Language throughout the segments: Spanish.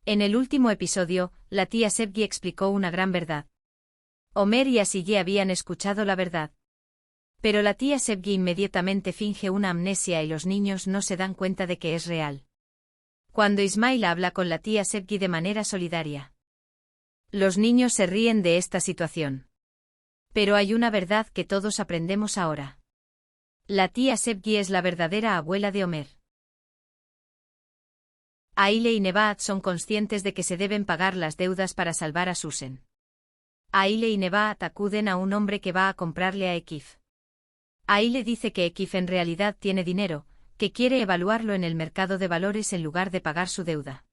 En el último episodio, la tía Sevgi explicó una gran verdad. Homer y Asille habían escuchado la verdad. Pero la tía Sevgi inmediatamente finge una amnesia y los niños no se dan cuenta de que es real. Cuando Ismail habla con la tía Sevgi de manera solidaria, los niños se ríen de esta situación. Pero hay una verdad que todos aprendemos ahora. La tía Sevgi es la verdadera abuela de Homer. Aile y Nebahat son conscientes de que se deben pagar las deudas para salvar a Susan. Aile y Nebahat acuden a un hombre que va a comprarle a Ekif. Aile dice que Ekif en realidad tiene dinero, que quiere evaluarlo en el mercado de valores en lugar de pagar su deuda.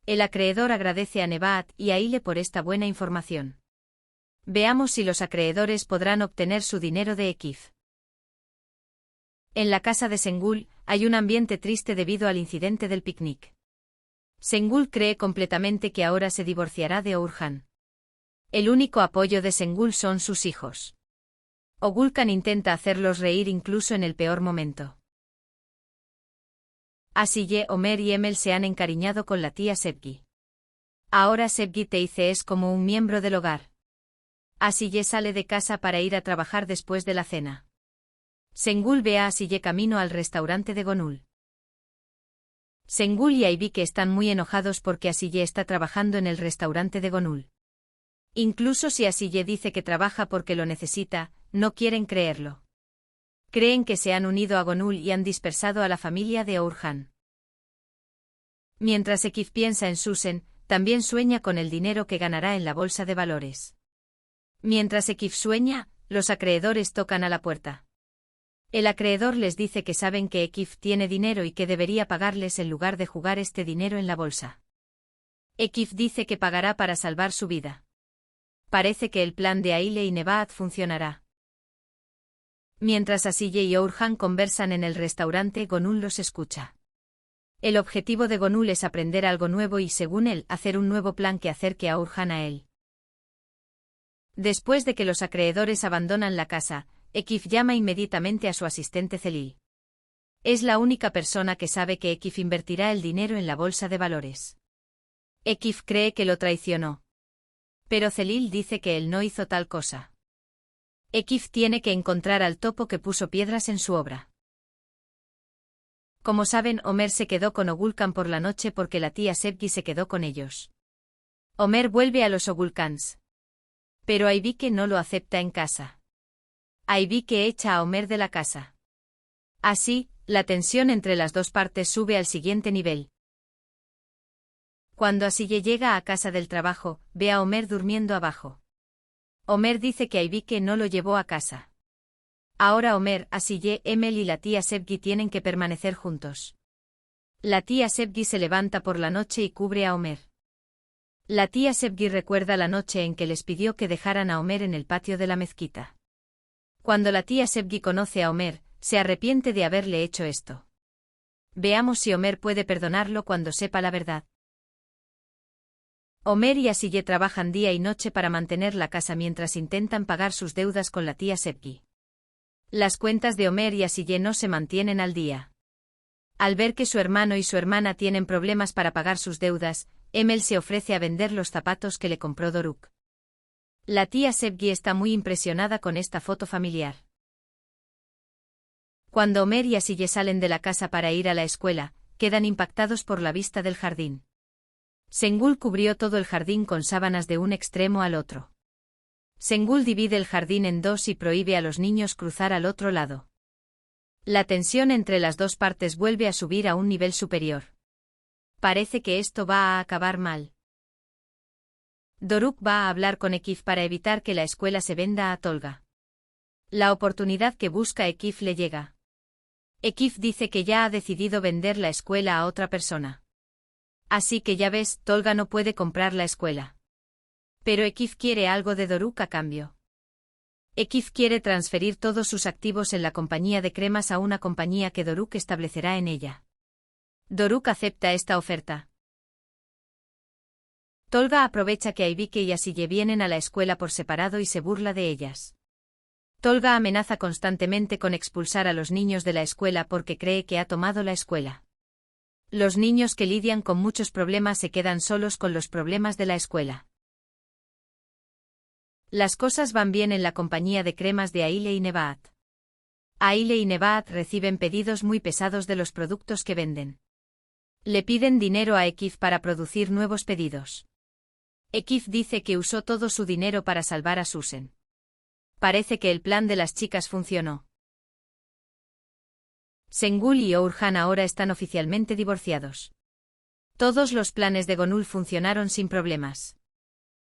El acreedor agradece a Nebahat y a Aile por esta buena información. Veamos si los acreedores podrán obtener su dinero de Ekif. En la casa de Sengül, hay un ambiente triste debido al incidente del picnic. Sengül cree completamente que ahora se divorciará de Orhan. El único apoyo de Sengül son sus hijos. Ogulkan intenta hacerlos reír incluso en el peor momento. Asille, Homer y Emel se han encariñado con la tía Sevgi. Ahora Sevgi Teice es como un miembro del hogar. Asille sale de casa para ir a trabajar después de la cena. Sengül ve a Asille camino al restaurante de Gonul. Sengül y Aybike están muy enojados porque Asille está trabajando en el restaurante de Gonul. Incluso si Asille dice que trabaja porque lo necesita, no quieren creerlo. Creen que se han unido a Gonul y han dispersado a la familia de Orhan. Mientras Ekif piensa en Susan, también sueña con el dinero que ganará en la bolsa de valores. Mientras Ekif sueña, los acreedores tocan a la puerta. El acreedor les dice que saben que Ekif tiene dinero y que debería pagarles en lugar de jugar este dinero en la bolsa. Ekif dice que pagará para salvar su vida. Parece que el plan de Aile y Nebahat funcionará. Mientras Asille y Orhan conversan en el restaurante, Gonul los escucha. El objetivo de Gonul es aprender algo nuevo y, según él, hacer un nuevo plan que acerque a Orhan a él. Después de que los acreedores abandonan la casa, Ekif llama inmediatamente a su asistente Celil. Es la única persona que sabe que Ekif invertirá el dinero en la bolsa de valores. Ekif cree que lo traicionó. Pero Celil dice que él no hizo tal cosa. Ekif tiene que encontrar al topo que puso piedras en su obra. Como saben, Homer se quedó con Ogulkan por la noche porque la tía Sevgi se quedó con ellos. Homer vuelve a los Ogulkans. Pero Aybike no lo acepta en casa. Aybike echa a Homer de la casa. Así, la tensión entre las dos partes sube al siguiente nivel. Cuando Asille llega a casa del trabajo, ve a Homer durmiendo abajo. Homer dice que Aybike no lo llevó a casa. Ahora Homer, Asille, Emel y la tía Sevgi tienen que permanecer juntos. La tía Sevgi se levanta por la noche y cubre a Homer. La tía Sevgi recuerda la noche en que les pidió que dejaran a Homer en el patio de la mezquita. Cuando la tía Sevgi conoce a Homer, se arrepiente de haberle hecho esto. Veamos si Homer puede perdonarlo cuando sepa la verdad. Homer y Asille trabajan día y noche para mantener la casa mientras intentan pagar sus deudas con la tía Sevgi. Las cuentas de Homer y Asille no se mantienen al día. Al ver que su hermano y su hermana tienen problemas para pagar sus deudas, Emel se ofrece a vender los zapatos que le compró Doruk. La tía Sevgi está muy impresionada con esta foto familiar. Cuando Homer y Asille salen de la casa para ir a la escuela, quedan impactados por la vista del jardín. Sengül cubrió todo el jardín con sábanas de un extremo al otro. Sengül divide el jardín en dos y prohíbe a los niños cruzar al otro lado. La tensión entre las dos partes vuelve a subir a un nivel superior. Parece que esto va a acabar mal. Doruk va a hablar con Ekif para evitar que la escuela se venda a Tolga. La oportunidad que busca Ekif le llega. Ekif dice que ya ha decidido vender la escuela a otra persona. Así que ya ves, Tolga no puede comprar la escuela. Pero Ekif quiere algo de Doruk a cambio. Ekif quiere transferir todos sus activos en la compañía de cremas a una compañía que Doruk establecerá en ella. Doruk acepta esta oferta. Tolga aprovecha que Aybike y Asille vienen a la escuela por separado y se burla de ellas. Tolga amenaza constantemente con expulsar a los niños de la escuela porque cree que ha tomado la escuela. Los niños que lidian con muchos problemas se quedan solos con los problemas de la escuela. Las cosas van bien en la compañía de cremas de Aile y Nebahat. Aile y Nebahat reciben pedidos muy pesados de los productos que venden. Le piden dinero a Ekif para producir nuevos pedidos. Ekif dice que usó todo su dinero para salvar a Susan. Parece que el plan de las chicas funcionó. Sengul y Orhan ahora están oficialmente divorciados. Todos los planes de Gonul funcionaron sin problemas.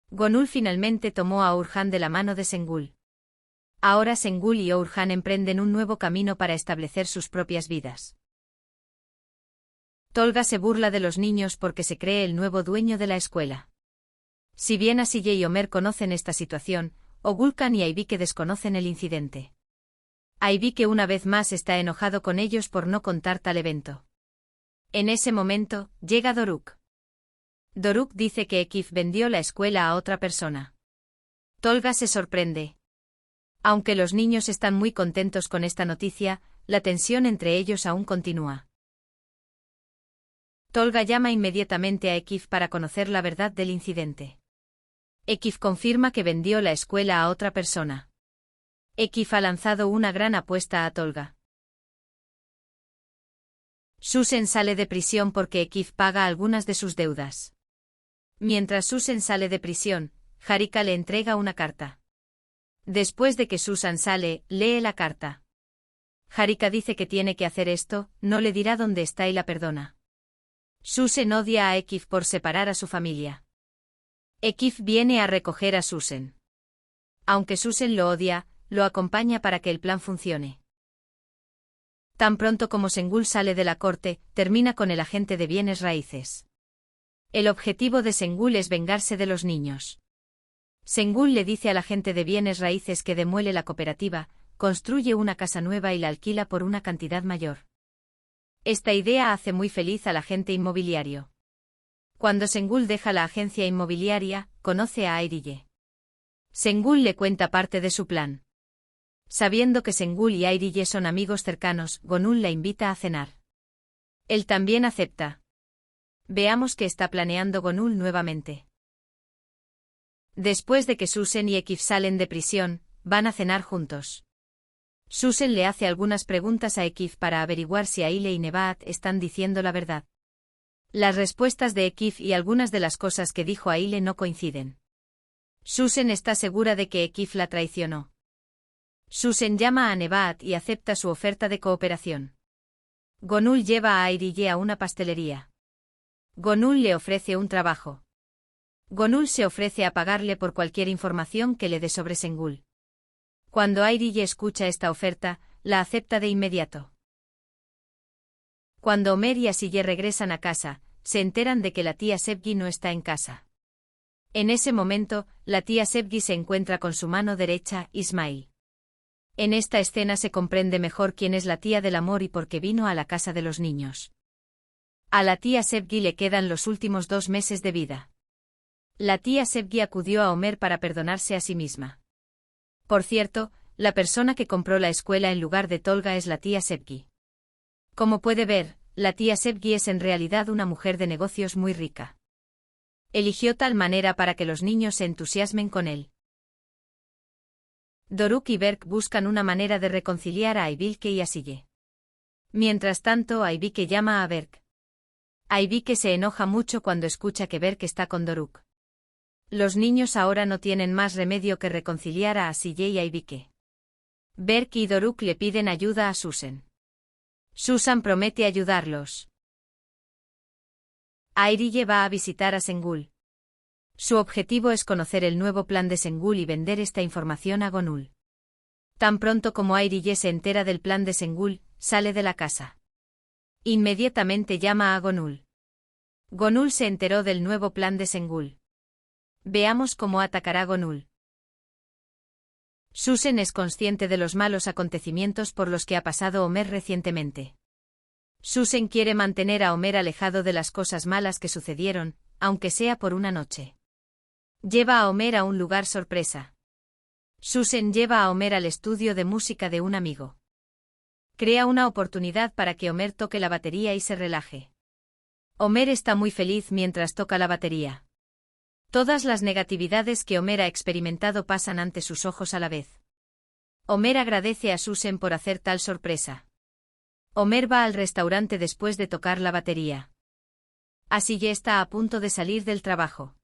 Gonul finalmente tomó a Orhan de la mano de Sengul. Ahora Sengul y Orhan emprenden un nuevo camino para establecer sus propias vidas. Tolga se burla de los niños porque se cree el nuevo dueño de la escuela. Si bien Asiye y Omer conocen esta situación, Ogulkan y Aybike desconocen el incidente. Aybike una vez más está enojado con ellos por no contar tal evento. En ese momento, llega Doruk. Doruk dice que Ekif vendió la escuela a otra persona. Tolga se sorprende. Aunque los niños están muy contentos con esta noticia, la tensión entre ellos aún continúa. Tolga llama inmediatamente a Ekif para conocer la verdad del incidente. Ekif confirma que vendió la escuela a otra persona. Ekif ha lanzado una gran apuesta a Tolga. Susan sale de prisión porque Ekif paga algunas de sus deudas. Mientras Susan sale de prisión, Harika le entrega una carta. Después de que Susan sale, lee la carta. Harika dice que tiene que hacer esto, no le dirá dónde está y la perdona. Susan odia a Ekif por separar a su familia. Ekif viene a recoger a Susan. Aunque Susan lo odia, lo acompaña para que el plan funcione. Tan pronto como Sengul sale de la corte, termina con el agente de bienes raíces. El objetivo de Sengul es vengarse de los niños. Sengul le dice al agente de bienes raíces que demuele la cooperativa, construye una casa nueva y la alquila por una cantidad mayor. Esta idea hace muy feliz al agente inmobiliario. Cuando Sengul deja la agencia inmobiliaria, conoce a Airille. Sengul le cuenta parte de su plan. Sabiendo que Sengul y Airille son amigos cercanos, Gonul la invita a cenar. Él también acepta. Veamos qué está planeando Gonul nuevamente. Después de que Susan y Ekif salen de prisión, van a cenar juntos. Susan le hace algunas preguntas a Ekif para averiguar si Aile y Nebahat están diciendo la verdad. Las respuestas de Ekif y algunas de las cosas que dijo Aile no coinciden. Susan está segura de que Ekif la traicionó. Susan llama a Nebahat y acepta su oferta de cooperación. Gonul lleva a Airille a una pastelería. Gonul le ofrece un trabajo. Gonul se ofrece a pagarle por cualquier información que le dé sobre Sengul. Cuando Airille escucha esta oferta, la acepta de inmediato. Cuando Omer y Asiye regresan a casa, se enteran de que la tía Sevgi no está en casa. En ese momento, la tía Sevgi se encuentra con su mano derecha, Ismail. En esta escena se comprende mejor quién es la tía del amor y por qué vino a la casa de los niños. A la tía Sevgi le quedan los últimos 2 meses de vida. La tía Sevgi acudió a Omer para perdonarse a sí misma. Por cierto, la persona que compró la escuela en lugar de Tolga es la tía Sevgi. Como puede ver, la tía Sevgi es en realidad una mujer de negocios muy rica. Eligió tal manera para que los niños se entusiasmen con él. Doruk y Berk buscan una manera de reconciliar a Aybike y Asiye. Mientras tanto, Aybike llama a Berk. Aybike se enoja mucho cuando escucha que Berk está con Doruk. Los niños ahora no tienen más remedio que reconciliar a Asiye y Aybike. Berk y Doruk le piden ayuda a Susan. Susan promete ayudarlos. Airille va a visitar a Sengul. Su objetivo es conocer el nuevo plan de Sengul y vender esta información a Gonul. Tan pronto como Airille se entera del plan de Sengul, sale de la casa. Inmediatamente llama a Gonul. Gonul se enteró del nuevo plan de Sengul. Veamos cómo atacará Gonul. Susan es consciente de los malos acontecimientos por los que ha pasado Omer recientemente. Susan quiere mantener a Omer alejado de las cosas malas que sucedieron, aunque sea por una noche. Lleva a Omer a un lugar sorpresa. Susan lleva a Omer al estudio de música de un amigo. Crea una oportunidad para que Omer toque la batería y se relaje. Homer está muy feliz mientras toca la batería. Todas las negatividades que Homer ha experimentado pasan ante sus ojos a la vez. Homer agradece a Susan por hacer tal sorpresa. Homer va al restaurante después de tocar la batería. Asille está a punto de salir del trabajo.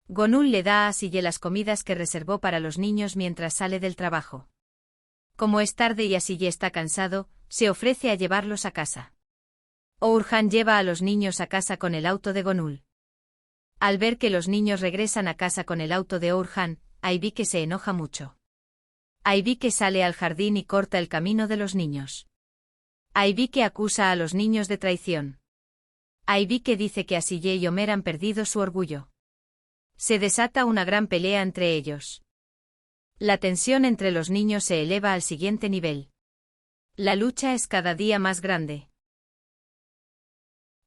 Gonul le da a Asille las comidas que reservó para los niños mientras sale del trabajo. Como es tarde y Asille está cansado, se ofrece a llevarlos a casa. Orhan lleva a los niños a casa con el auto de Gonul. Al ver que los niños regresan a casa con el auto de Orhan, Aybike se enoja mucho. Aybike sale al jardín y corta el camino de los niños. Aybike acusa a los niños de traición. Aybike dice que Asille y Homer han perdido su orgullo. Se desata una gran pelea entre ellos. La tensión entre los niños se eleva al siguiente nivel. La lucha es cada día más grande.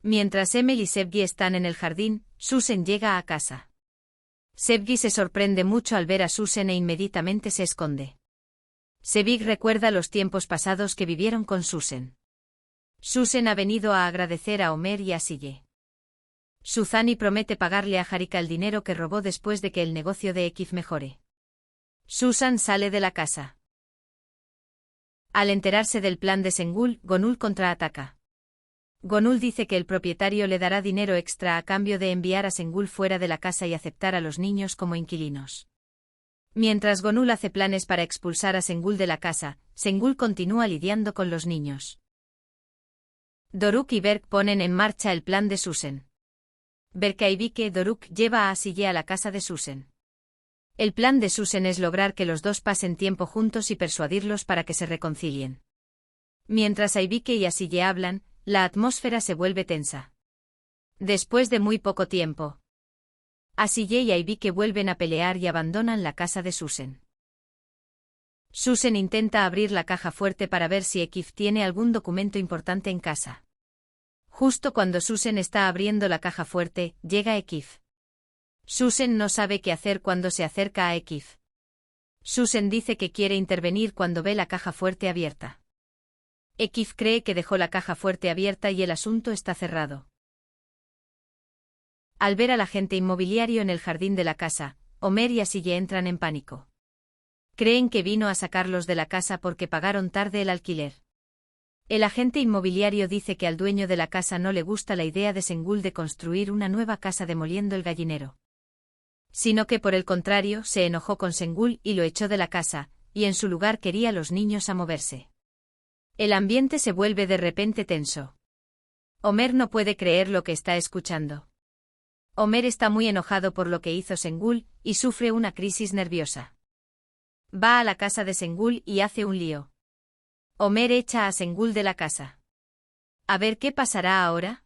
Mientras Emil y Sevgi están en el jardín, Susan llega a casa. Sevgi se sorprende mucho al ver a Susan e inmediatamente se esconde. Sevgi recuerda los tiempos pasados que vivieron con Susan. Susan ha venido a agradecer a Homer y a Asille. Suzani promete pagarle a Harika el dinero que robó después de que el negocio de Ekif mejore. Susan sale de la casa. Al enterarse del plan de Sengul, Gonul contraataca. Gonul dice que el propietario le dará dinero extra a cambio de enviar a Sengul fuera de la casa y aceptar a los niños como inquilinos. Mientras Gonul hace planes para expulsar a Sengul de la casa, Sengul continúa lidiando con los niños. Doruk y Berk ponen en marcha el plan de Susan. Berk y Doruk lleva a Asille a la casa de Susan. El plan de Susan es lograr que los dos pasen tiempo juntos y persuadirlos para que se reconcilien. Mientras Aybike y Asille hablan, la atmósfera se vuelve tensa. Después de muy poco tiempo, Asille y Aybike vuelven a pelear y abandonan la casa de Susan. Susan intenta abrir la caja fuerte para ver si Ekif tiene algún documento importante en casa. Justo cuando Susan está abriendo la caja fuerte, llega Ekif. Susan no sabe qué hacer cuando se acerca a Ekif. Susan dice que quiere intervenir cuando ve la caja fuerte abierta. Ekif cree que dejó la caja fuerte abierta y el asunto está cerrado. Al ver al agente inmobiliario en el jardín de la casa, Homer y Asille entran en pánico. Creen que vino a sacarlos de la casa porque pagaron tarde el alquiler. El agente inmobiliario dice que al dueño de la casa no le gusta la idea de Sengul de construir una nueva casa demoliendo el gallinero. Sino que por el contrario se enojó con Sengul y lo echó de la casa, y en su lugar quería a los niños a moverse. El ambiente se vuelve de repente tenso. Homer no puede creer lo que está escuchando. Homer está muy enojado por lo que hizo Sengul, y sufre una crisis nerviosa. Va a la casa de Sengul y hace un lío. Homer echa a Sengul de la casa. A ver qué pasará ahora.